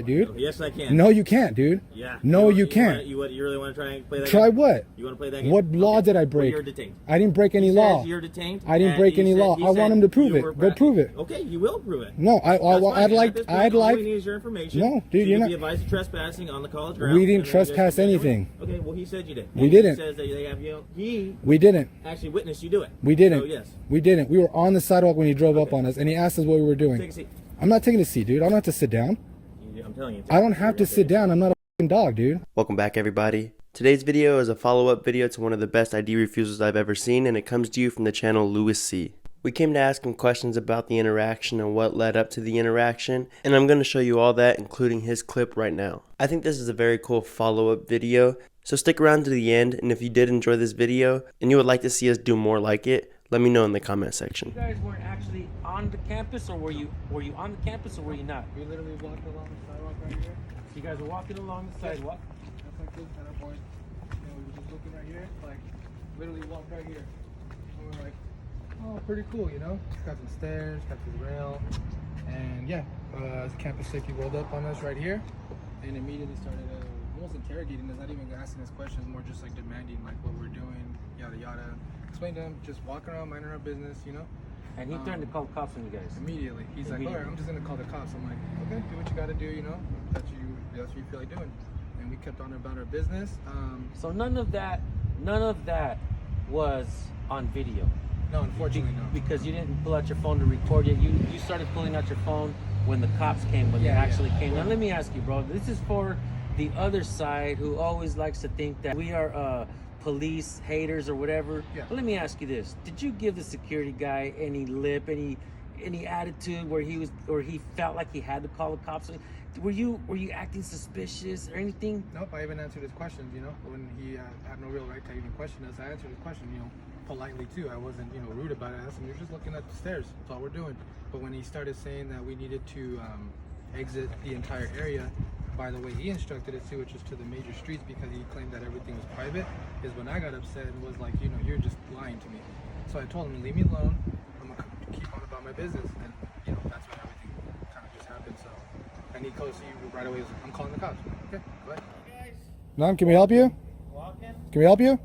dude. Yes, I can. No, you can't, dude. Yeah. No, you can't. You really want to try and play that Try game? what? You want to play that game? What law did I break? Well, you're detained. I didn't break any He law. says you're detained. I didn't break any law. I want him to prove it. Go prove it. Okay, you will prove it. No, I'd like. All we need is your information. No, dude, you're not. Be advised of trespassing on the college ground. We didn't trespass anything. Okay, well he said you did. We didn't. He says that they have he. We didn't. Actually witnessed you do it. We didn't. So yes. We didn't. We were on the sidewalk when he drove up on us, and he asked us what we were doing. Take a seat. I'm not taking a seat, dude. I don't have to sit down. I'm telling you. I don't have to sit down. I'm not a f***ing dog, dude. Welcome back, everybody. Today's video is a follow-up video to one of the best ID refusals I've ever seen, and it comes to you from the channel Louis C. We came to ask him questions about the interaction and what led up to the interaction, and I'm going to show you all that, including his clip right now. I think this is a very cool follow-up video, so stick around to the end, and if you did enjoy this video and you would like to see us do more like it, let me know in the comment section. You guys weren't actually on the campus, or were you on the campus, or were you not? We literally walked along the sidewalk right here. You guys were walking along the sidewalk. That's like this at our point. And we were just looking right here, like literally walked right here. And we're like, oh, pretty cool, you know? It's got some stairs, got this rail. And yeah, campus safety rolled up on us right here and immediately started almost interrogating us, not even asking us questions, more just like demanding like what we're doing, yada yada. Explained to him, just walking around, minding our business, you know? And he threatened to call the cops on you guys. Immediately. He's like, all right, I'm just gonna call the cops. I'm like, okay, do what you gotta do, you know? That's what you feel like doing. And we kept on about our business. So none of that was on video. No, unfortunately, no. Because you didn't pull out your phone to record it. You started pulling out your phone when the cops came, when they actually came. Now let me ask you, bro. This is for the other side who always likes to think that we are police haters or whatever. Yeah. But let me ask you this: did you give the security guy any lip, any attitude where he felt like he had to call the cops? Were you acting suspicious or anything? Nope. I even answered his questions. You know, when he had no real right to even question us, I answered his question. You know, politely too. I wasn't rude about it. I asked him, "You're just looking at the stairs. That's all we're doing." But when he started saying that we needed to exit the entire area by the way he instructed us to, which is to the major streets, because he claimed that everything was private, is when I got upset and was like, you're just lying to me. So I told him, leave me alone. I'm gonna keep on about my business, and that's when everything kind of just happened. So, and he goes to you right away. He's like, I'm calling the cops. Okay, go ahead. Ma'am, can we help you? Walking. Can we help you?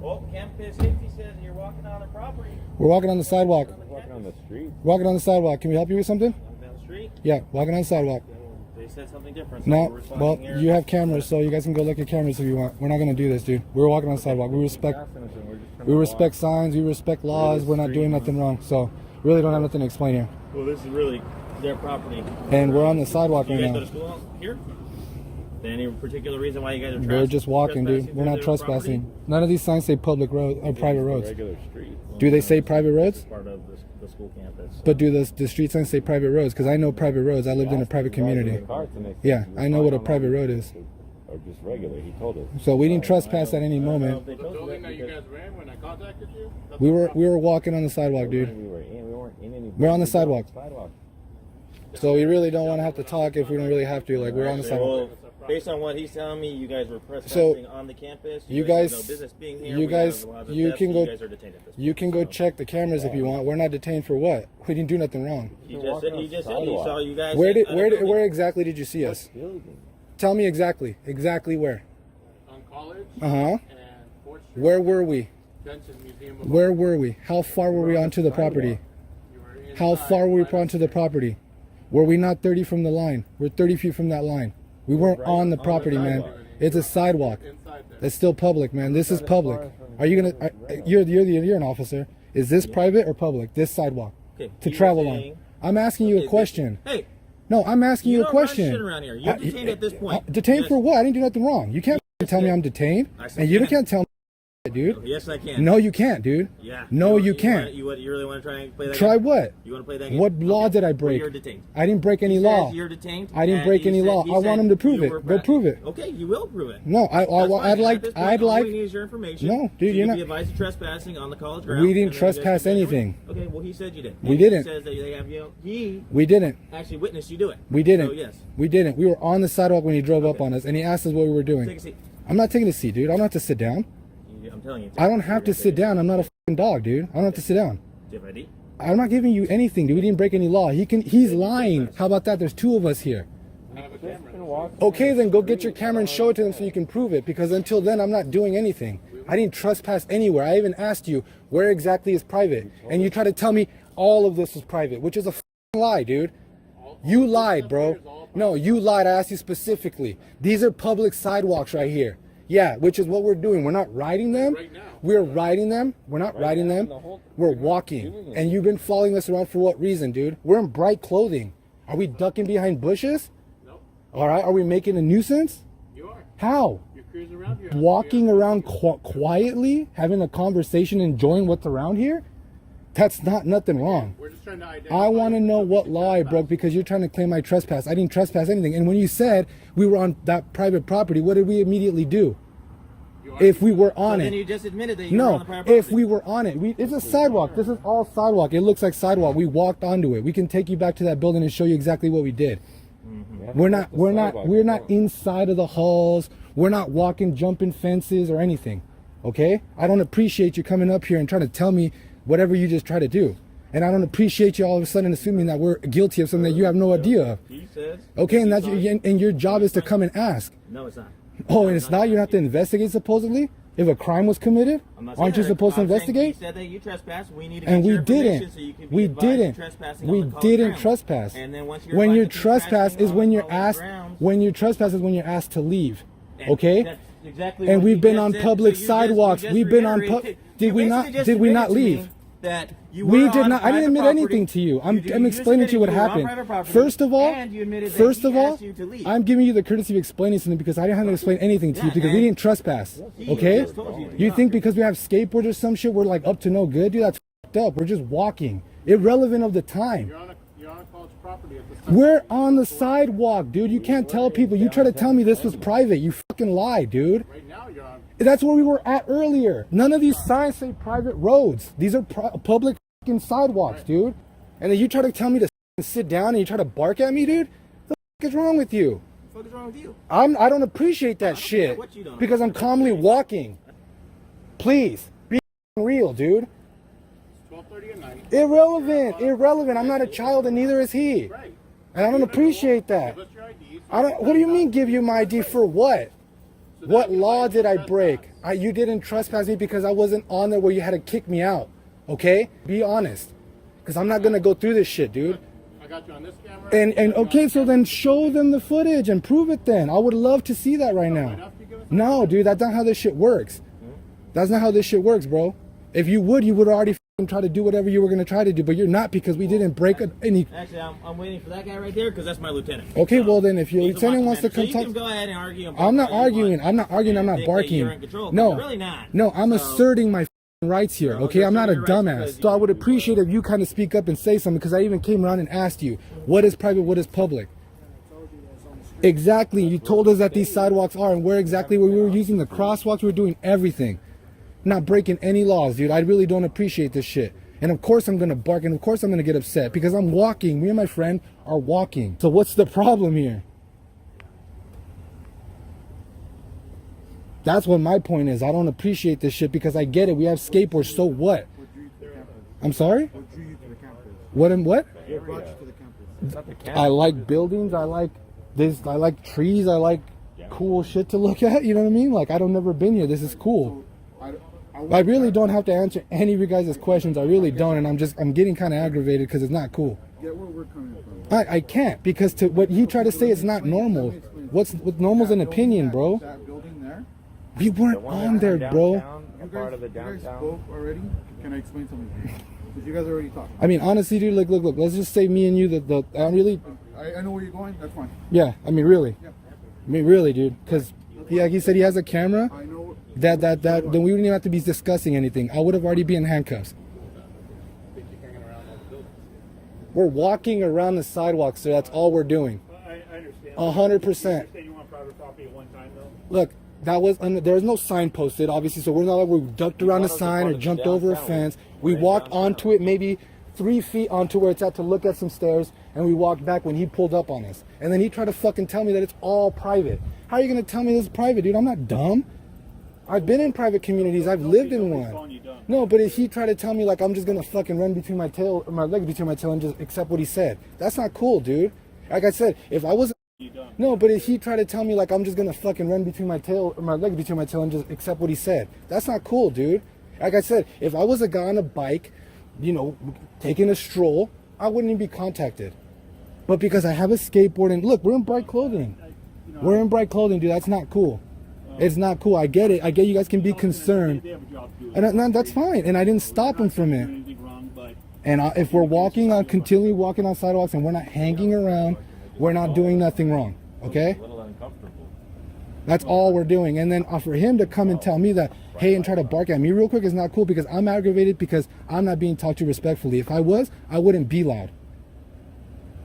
Oh, campus safety says you're walking on the property. We're walking on the sidewalk. Walking on the street. Walking on the sidewalk. Can we help you with something? Walking down the street. Yeah, walking on the sidewalk. They said something different. So No, we're responding well, here. you have cameras, so you guys can go look at cameras if you want. We're not gonna do this, dude. We're walking on the sidewalk. We respect signs. We respect laws. We're not doing nothing wrong. So really don't have nothing to explain here. Well, this is really their property. And we're on the sidewalk You right guys go now. to school here? Any particular reason why you guys are We're just walking, dude. trespassing We're not through their trespassing. property? None of these signs say public road or private roads. Regular street. Do they say private roads? Part of the school campus. But do the street signs say private roads? Because I know private roads. I lived in a private community. Yeah, I know what a private road is. Or just regular, he told us. So we didn't trespass at any moment. They told you that that you because- guys ran when I contacted you? We were walking on the sidewalk, dude. We weren't in any. We're on the sidewalk. Sidewalk. So we really don't want to have to talk if we don't really have to. Like, we're on the sidewalk. Well, based on what he's telling me, you guys were trespassing on the campus. you have guys- no business being here. you We have guys- laws of you theft, can so go- You guys are detained at this You point. can go check the cameras if you want. We're not detained for what? We didn't do nothing wrong. He just said he saw you guys. Where at a building. where exactly did you see us? Building. Tell me exactly where. On College Uh huh. and 4th Street, Where were we? Benson Museum of Where were we? How far were we onto the property? You were How inside, far were we right onto the property? Were we not 30 from the line? We're 30 feet from that line. We weren't on the property, man. It's a sidewalk. inside there. It's still public, man. This is public. Are you gonna? You're an officer. Is this private or public? This sidewalk Okay, to you were travel saying- on. I'm asking you a Okay, question. Hey, No, I'm asking you a don't run shit question. around here. You're detained at this point. Detained Yes. for what? I didn't do nothing wrong. You can't tell me I'm detained, I said and you yes. can't tell me, dude. Yes, I can. No, you can't, dude. Yeah. No, you can't. You really want to try and play that Try game? what? You want to play that game? What law Okay. did I Well, break? you're detained. I didn't break any He law. says you're detained. I didn't and break he any said- law. he I want said him to prove you it. were Go prove it. Okay, you will prove it. No, That's fine. I'd like. At this point, I'd all like. we need is your information. No, dude, so you're you not- can be advised of trespassing on the college ground. We didn't and then you guys trespass can do it. anything. Okay, well he said you did. We And didn't. He says that they have he We didn't. actually witnessed you do it. We didn't. So yes. We didn't. We were on the sidewalk when he drove up on us, and he asked us what we were Take doing. a seat. I'm not taking a seat, dude. I don't have to sit down. I'm telling you. I don't have to sit down. I'm not a f***ing dog, dude. I don't have to sit down. Do you have ID? I'm not giving you anything, dude. We didn't break any law. He's lying. How about that? There's 2 of us here. Okay, then go get your camera and show it to them so you can prove it, because until then, I'm not doing anything. I didn't trespass anywhere. I even asked you where exactly is private, and you try to tell me all of this is private, which is a lie, dude. You lied, bro. No, you lied. I asked you specifically. These are public sidewalks right here. Yeah, which is what we're doing. We're not riding them. We're riding them. We're not riding them. We're walking. And you've been following us around for what reason, dude? We're in bright clothing. Are we ducking behind bushes? No. All right. Are we making a nuisance? You are. How? You're cruising around here. Walking around quietly, having a conversation, enjoying what's around here? That's not nothing wrong. We're just trying to identify. I want to know what law I broke, because you're trying to claim I trespassed. I didn't trespass anything. And when you said we were on that private property, what did we immediately do? If we were on So it. then you just admitted that you were on the No, private if property. we were on it. It's a sidewalk. This is all sidewalk. It looks like sidewalk. We walked onto it. We can take you back to that building and show you exactly what we did. We're not inside of the halls. We're not walking, jumping fences or anything. Okay? I don't appreciate you coming up here and trying to tell me whatever you just try to do. And I don't appreciate you all of a sudden assuming that we're guilty of something that you have no idea of. He says. Okay, and that's your job is to come and ask. No, it's not. Oh, and it's not? You're not to investigate supposedly? If a crime was committed? I'm not Aren't you saying that. supposed to I'm saying investigate? He said that you trespassed. We need to And get we your information didn't. so you can be We advised you're didn't. trespassing We on the didn't grounds. trespass. And then once you're When advised you to be trespass trespassing is on when the you're public asked. grounds, When you trespass is when you're asked to leave. and Okay. that's exactly And what we've you been just on said. public So you sidewalks. just We've been on reiterated- did you we basically not- just did we not admitted to leave? me That you We were did on not. I didn't private admit property. anything to you. I'm just explaining to you what admitted were on happened. private property, First of all, and you admitted that he asked you to leave. I'm giving you the courtesy of explaining something because I didn't have to explain anything to you Yeah, because we and didn't trespass. he Okay? just told you to You stop. think because we have skateboards or some shit, we're like up to no good? Dude, that's fucked up. We're just walking. Irrelevant of the time. You're on college property at this time. We're on the sidewalk, dude. You can't tell people. You try to tell me this was private. You fucking lie, dude. Right now you're on. That's where we were at earlier. None of these signs say private roads. These are public fucking sidewalks, dude. And then you try to tell me to sit down and you try to bark at me, dude? What the fuck is wrong with you? What the fuck is wrong with you? I don't appreciate that care shit what you don't because I'm calmly walking. Please, be real, dude. 12:30 at night. Irrelevant. I'm not a child and neither is he. Right. And I don't appreciate that. Give us your IDs. What do you mean give you my ID for what? What law did I break? You didn't trespass me because I wasn't on there where you had to kick me out. Okay? Be honest. Because I'm not going to go through this shit, dude. I got you on this camera. And okay, so then show them the footage and prove it then. I would love to see that right now. No, dude, that's not how this shit works. That's not how this shit works, bro. If you would already try to do whatever you were going to try to do, but you're not because we didn't break any. Actually, I'm waiting for that guy right there because that's my lieutenant. Okay, well then, if your He's a lieutenant wants to watchman. come So you talk. can go ahead and argue. about I'm not what you arguing. want. I'm not arguing. I'm And not think that barking. you're in control, but No, you're really not. no, I'm So- asserting my rights here. No, Okay, you're I'm not a asserting your rights dumbass. because So I you- would appreciate if you kind of speak up and say something because I even came around and asked you what is private, what is public. Exactly. You told us that these sidewalks are and where exactly we were using the crosswalks. We were doing everything, not breaking any laws, dude. I really don't appreciate this shit. And of course I'm gonna bark and of course I'm gonna get upset because I'm walking. Me and my friend are walking. So what's the problem here? That's what my point is. I don't appreciate this shit because I get it. We have skateboards. So what? I'm sorry? What and what? I like buildings. I like this. I like trees. I like cool shit to look at. You know what I mean? Like, I don't never been here. This is cool. I really don't have to answer any of you guys' questions. I really don't. And I'm getting kind of aggravated because it's not cool. Get where we're coming from. I can't because to what you try to say is not normal. What's normal's an opinion, bro. That building there. We weren't on there, bro. You guys spoke already. Can I explain something? Because you guys already talked. I mean, honestly, dude, look. Let's just say me and you. I really, I know where you're going. That's fine. yeah. I mean, really. Yeah. I mean, really, dude. Because he said he has a camera. I know. Then we wouldn't even have to be discussing anything. I would have already been in handcuffs. We're walking around the sidewalk, sir. That's all we're doing. I understand. 100%. You want private property at one time though. Look, there was no sign posted, obviously, so we're not like we ducked around a sign or jumped over a fence. We walked onto it, maybe 3 feet onto where it's at to look at some stairs, and we walked back when he pulled up on us. And then he tried to fucking tell me that it's all private. How are you gonna tell me this is private, dude? I'm not dumb. I've been in private communities. I've lived in one. No, but if he tried to tell me like I'm just gonna fucking run between my tail, or my leg between my tail, and just accept what he said, that's not cool, dude. Like I said, if I was, no, but if he tried to tell me like I'm just gonna fucking run between my tail, or my leg between my tail, and just accept what he said, that's not cool, dude. Like I said, if I was a guy on a bike, you know, taking a stroll, I wouldn't even be contacted. But because I have a skateboard and look, we're in bright clothing. We're in bright clothing, dude. That's not cool. It's not cool. I get it. I get you guys can be concerned. And that's fine. And I didn't stop him from it. And if we're continually walking on sidewalks and we're not hanging around, we're not doing nothing wrong. Okay? A little uncomfortable. That's all we're doing. And then for him to come and tell me that, hey, and try to bark at me real quick is not cool because I'm aggravated because I'm not being talked to respectfully. If I was, I wouldn't be loud.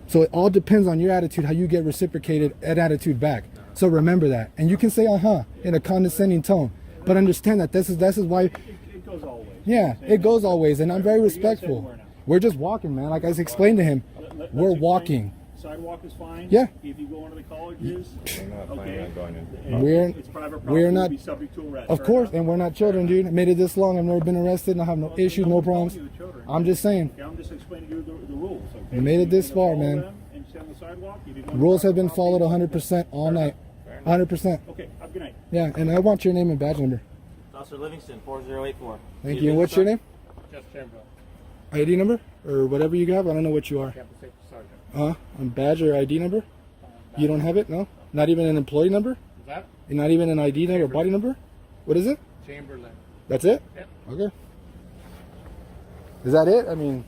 So it all depends on your attitude, how you get reciprocated an attitude back. So remember that. And you can say in a condescending tone. But understand that this is why. It goes all ways. Yeah, it goes all ways. And I'm very respectful. We're just walking, man. Like I explained to him, we're walking. Sidewalk is fine. Yeah. If you go into the colleges, We're not planning on going in. it's private property. We're not. You'll be subject to arrest. Of course, and we're not children, dude. I made it this long. I've never been arrested, and I have no issues, no problems. I'm just saying. Okay, I'm just explaining you the rules. Okay? We made it this far, Follow man. them and stay on the sidewalk. If you go on Rules the have been property, followed 100% all night. 100%. Okay, have a good night. Yeah, and I want your name and badge number. Officer Livingston, 4084. Thank you. And what's your name? Jeff Chamberlain, ID number? Or whatever you have? I don't know what you are. Campus Safety Sergeant. And badge or ID number? You don't have it? No? Not even an employee number? Is that Not even an ID number or body number? What is it? Chamberlain? That's it? Yep. Okay. Is that it? I mean,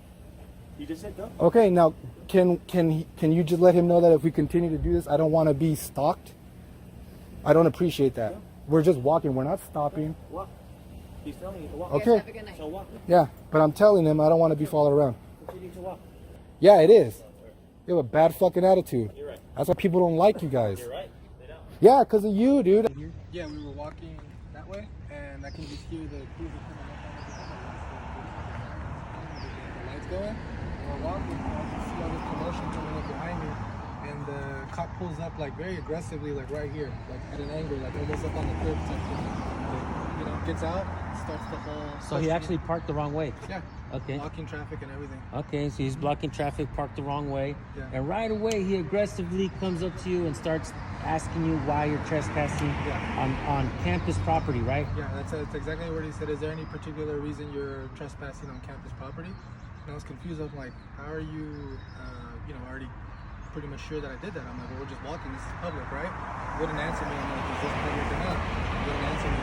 You just said go. okay, now can you just let him know that if we continue to do this, I don't want to be stalked? I don't appreciate that. We're just walking. We're not stopping. Walk. He's telling you to walk. Okay. So walk. Yeah, but I'm telling him I don't want to be followed around. Continue to walk. Yeah, it is. You have a bad fucking attitude. You're right. That's why people don't like you guys. You're right. They don't. Yeah, because of you, dude. Yeah, we were walking that way, and I can just hear the cruiser coming up on the lights going. We're walking, and I can see all this commotion coming up behind me, and the cop pulls up like very aggressively, like right here, like at an angle, like almost up on the curb type thing. You know, gets out, starts the whole. So he actually parked the wrong way. Yeah. Okay. Blocking traffic and everything. Okay, so he's blocking traffic, parked the wrong way. Yeah. And right away, he aggressively comes up to you and starts asking you why you're trespassing on campus property, right? Yeah, that's exactly what he said. Is there any particular reason you're trespassing on campus property? And I was confused. I was like, how are you, already pretty much sure that I did that? I'm like, well, we're just walking. This is public, right? He wouldn't answer me. I'm like, is this public or not? He wouldn't answer me.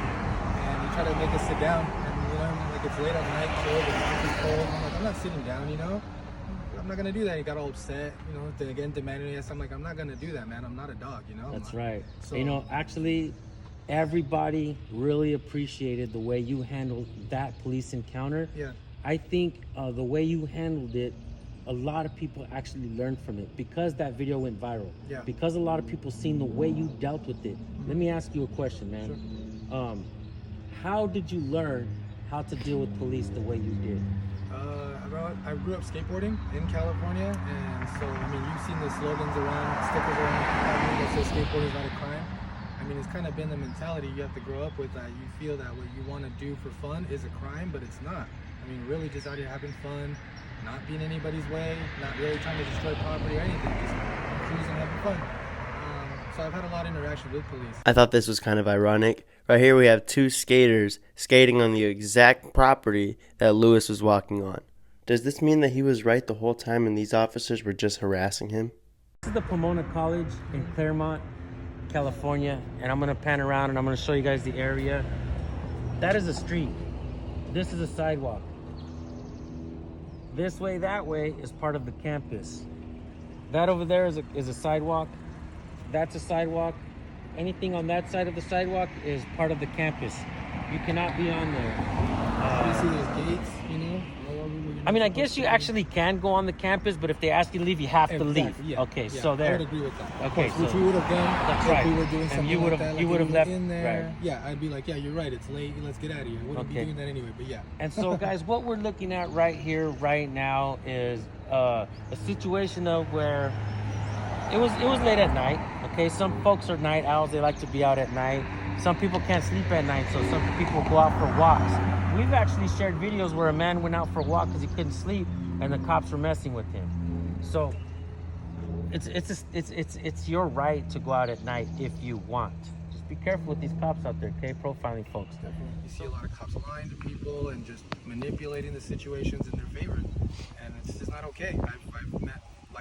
And he tried to make us sit down. And, like it's late at night, cold, it's cold. I'm like, I'm not sitting down, I'm not gonna do that. He got all upset, again demanding yes. I'm like, I'm not gonna do that, man. I'm not a dog, That's right. So, Actually, everybody really appreciated the way you handled that police encounter. Yeah. I think the way you handled it, a lot of people actually learned from it because that video went viral. Yeah. Because a lot of people seen the way you dealt with it. Let me ask you a question, man. Sure. How did you learn how to deal with police the way you did? I grew up skateboarding in California, and so you've seen the slogans around, stickers around that say skateboarding is not a crime. It's kind of been the mentality you have to grow up with, that you feel that what you want to do for fun is a crime, but it's not. Really just out here having fun, not being anybody's way, not really trying to destroy property or anything, just cruising, having fun. So I've had a lot of interaction with police. I thought this was kind of ironic. Right here we have two skaters skating on the exact property that Lewis was walking on. Does this mean that he was right the whole time and these officers were just harassing him? This is the Pomona College in Claremont, California, and I'm gonna pan around and I'm gonna show you guys the area. That is a street. This is a sidewalk. This way, that way is part of the campus. That over there is a sidewalk. That's a sidewalk. Anything on that side of the sidewalk is part of the campus. You cannot be on there. You see those gates, I guess you actually can go on the campus, but if they ask you to leave, you have to leave. Yeah. Okay, Yeah, so there. I would agree with that. Okay, which so we would have done. that's if right. we were doing And something you would like have- that, you like would if have we were left- in there. right. Yeah, I'd be like, yeah, you're right. It's late. Let's get out of here. I wouldn't be Okay. doing that anyway. But yeah. And so, guys, what we're looking at right here, right now, is a situation of where it was late at night. Okay, some folks are night owls. They like to be out at night. some people can't sleep at night, so some people go out for walks. We've actually shared videos where a man went out for a walk because he couldn't sleep, and the cops were messing with him. So it's your right to go out at night if you want. Just be careful with these cops out there, okay? Profiling folks. You see a lot of cops lying to people and just manipulating the situations in their favor, and it's just not okay.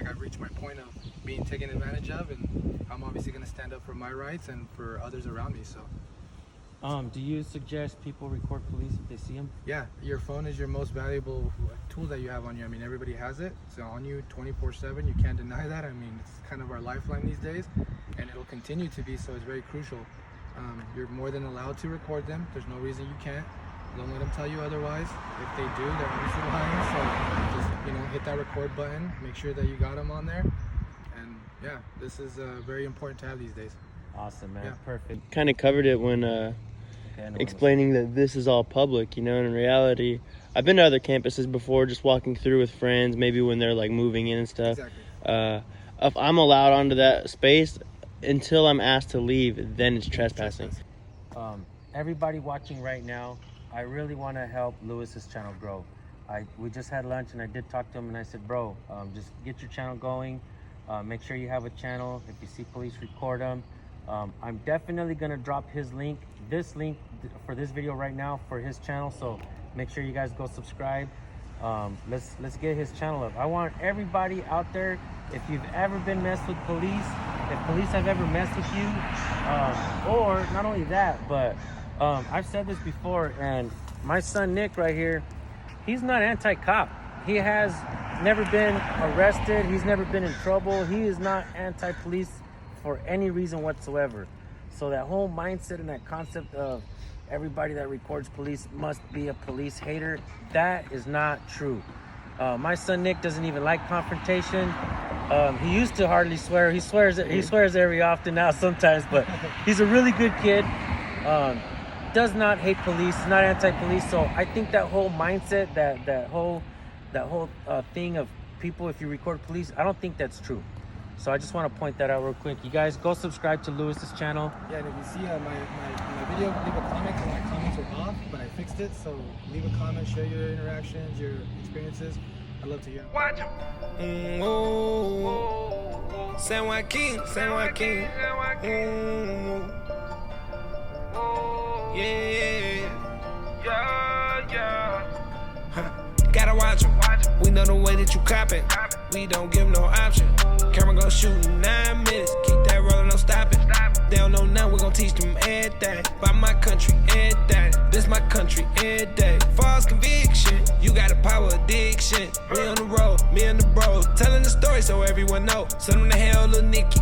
I've reached my point of being taken advantage of, and I'm obviously going to stand up for my rights and for others around me. So, do you suggest people record police if they see them? yeah, your phone is your most valuable tool that you have on you. I mean, everybody has it. It's on you 24/7. You can't deny that. I mean, it's kind of our lifeline these days, and it'll continue to be. So it's very crucial. You're more than allowed to record them. There's no reason you can't. Don't let them tell you otherwise. If they do, they're obviously lying. So just, hit that record button. Make sure that you got them on there. And yeah, this is very important to have these days. Awesome, man. Yeah. Perfect. Kind of covered it when explaining that this is all public, and in reality, I've been to other campuses before, just walking through with friends, maybe when they're like moving in and stuff. Exactly. If I'm allowed onto that space until I'm asked to leave, then it's trespassing. Everybody watching right now, I really want to help Lewis's channel grow. We just had lunch and I did talk to him and I said, bro, just get your channel going. Make sure you have a channel. If you see police, record them. I'm definitely going to drop his link, this link for this video right now for his channel. So make sure you guys go subscribe. Let's get his channel up. I want everybody out there, if you've ever been messed with police, if police have ever messed with you, or not only that, but I've said this before, and my son Nick right here, he's not anti-cop. He has never been arrested. He's never been in trouble. He is not anti-police for any reason whatsoever. So that whole mindset and that concept of everybody that records police must be a police hater, that is not true. My son Nick doesn't even like confrontation. He used to hardly swear. He swears every often now sometimes, but he's a really good kid. Does not hate police, not anti-police. So I think that whole mindset, that whole thing of people, if you record police, I don't think that's true. So I just want to point that out real quick. You guys go subscribe to Lewis's channel. Yeah, and if you see my video, leave a comment because my comments were off, but I fixed it. So leave a comment, share your interactions, your experiences. I'd love to hear. Watch him. San Joaquin. Yeah. Gotta watch him. We know the way that you copping. We don't give no option. Camera gon' shoot in 9 minutes. Keep that rolling, no stopping. They don't know now, we gon' teach them everything. By my country, everything. This my country, every day. False conviction, you got a power addiction. We on the road, me and the bros, telling the story so everyone know. Send them to hell, little Nicky.